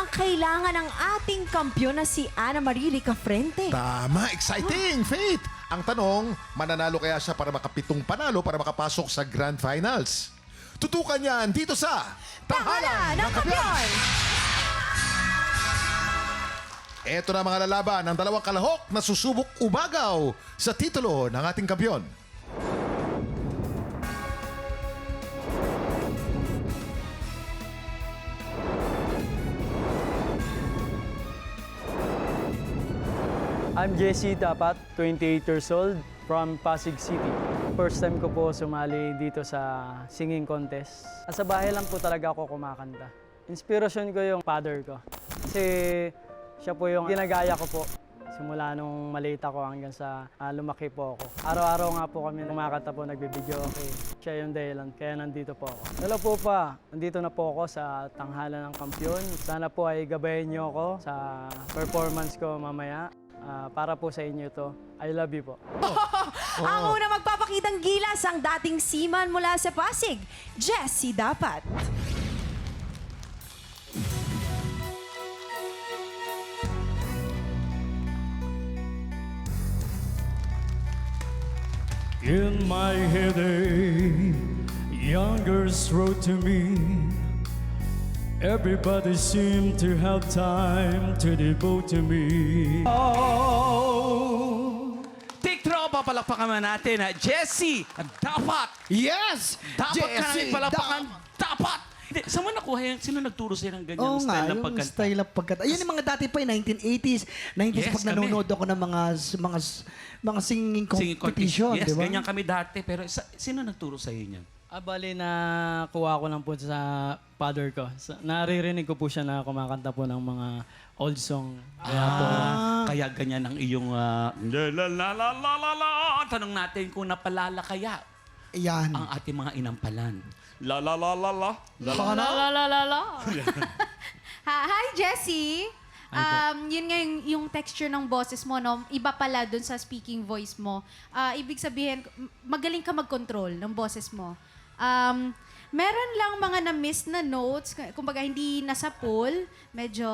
ang kailangan ng ating kampyon na si Ana Marie Ricafrente? Tama, exciting, Faith! Ang tanong, mananalo kaya siya para makapitong panalo para makapasok sa Grand Finals? Tutukan yan dito sa Tahanan ng Kampyon! Ito na mga lalaban ng dalawang kalahok na susubok umagaw sa titulo ng ating kampyon. I'm Jesse Dapat, 28 years old, from Pasig City. First time ko po sumali dito sa singing contest. Sa bahay lang po talaga ako kumakanta. Inspirasyon ko yung father ko. Kasi siya po yung ginagaya ko po. Simula nung maliit ako hanggang sa lumaki po ako. Araw-araw nga po kami kumakanta po, nagbibideo. Okay. Siya yung dahilan, kaya nandito po ako. Hello po pa, nandito na po ako sa Tanghalan ng Kampyon. Sana po ay gabayan niyo ako sa performance ko mamaya. Para po sa inyo to. I love you po. Ang una magpapakitang gilas ang dating seaman mula sa Pasig, Jesse Dapat. In my heyday, youngers wrote to me. Everybody seemed to have time to devote to me. Take tropa, palakpakan natin ha. Jesse, dapat! Yes! Dapat ka Jesse, namin palakpakan. Dapat! Hindi, saan mo nakuha yan? Sino nagturo sa'yo ng ganyang Oo nga, style ng yung pagkanta? style ng pagkanta. Yan yung mga dati pa yung 1980s. 90s Yes, pag nanonood ako ng mga singing competition, Yes, di ba? ganyan kami dati. Pero sino nagturo sa'yo niyan? Bali na kuha ko lang po sa father ko. Naririnig ko po siya na kumakanta po ng mga old song. Kaya po, Kaya ganyan ang iyong... la la la la la la la. Tanong natin kung napalala kaya Yan. ang ating mga inampalan. La la la la la. La la. Baka na? Hi, Jessie! Yun nga yung texture ng boses mo, no? Iba pala dun sa speaking voice mo. Ibig sabihin, magaling ka mag-control ng boses mo. Meron lang mga na-miss na notes, kumbaga hindi nasa pool, medyo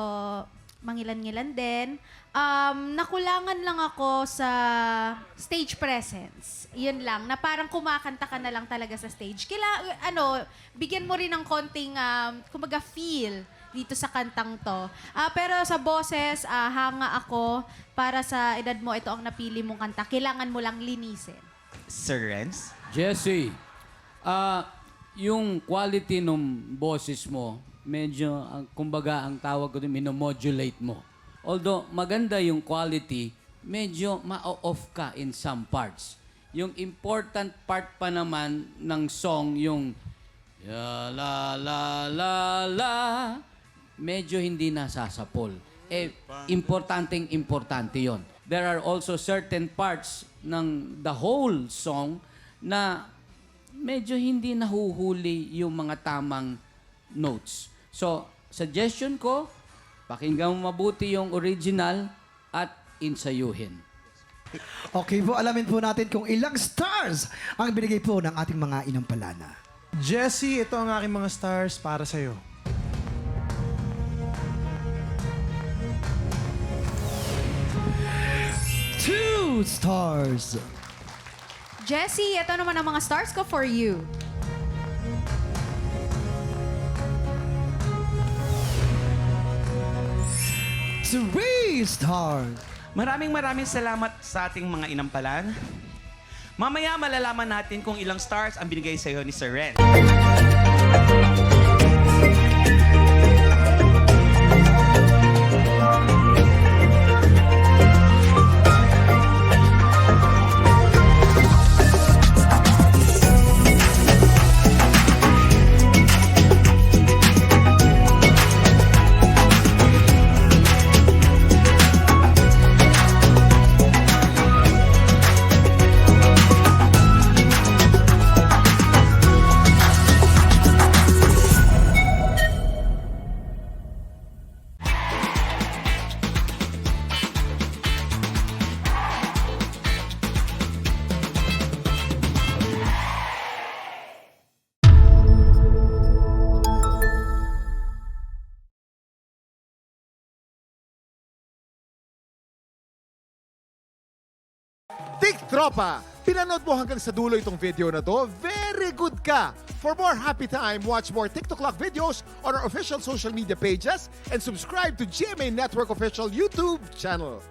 mangilan-ngilan din. Nakulangan lang ako sa stage presence. Yun lang, na parang kumakanta ka na lang talaga sa stage. Bigyan mo rin ng konting, kumbaga feel dito sa kantang to. Pero sa boses, hanga ako. Para sa edad mo, ito ang napili mong kanta. Kailangan mo lang linisin. Sir Renz? Jesse, yung quality ng boses mo, medyo, kumbaga, ang tawag ko din, minomodulate mo. Although maganda yung quality, medyo ma-off ka in some parts. Yung important part pa naman ng song, yung la la la la, medyo hindi nasasapol. Importante yon. There are also certain parts ng the whole song na medyo hindi nahuhuli yung mga tamang notes. So, suggestion ko, pakinggan mo mabuti yung original at insayuhin. Okay po, alamin po natin kung ilang stars ang binigay po ng ating mga inampalana. Jesse, ito ang aking mga stars para sa'yo. Two stars. Jessie, ito naman ang mga stars ko for you. Three stars. Maraming salamat sa ating mga inampalan. Mamaya malalaman natin kung ilang stars ang binigay sa'yo ni Sir Ren. Tik Tropa! Pinanood mo hanggang sa dulo itong video na to? Very good ka! For more happy time, watch more TikTok Clock videos on our official social media pages and subscribe to GMA Network official YouTube channel.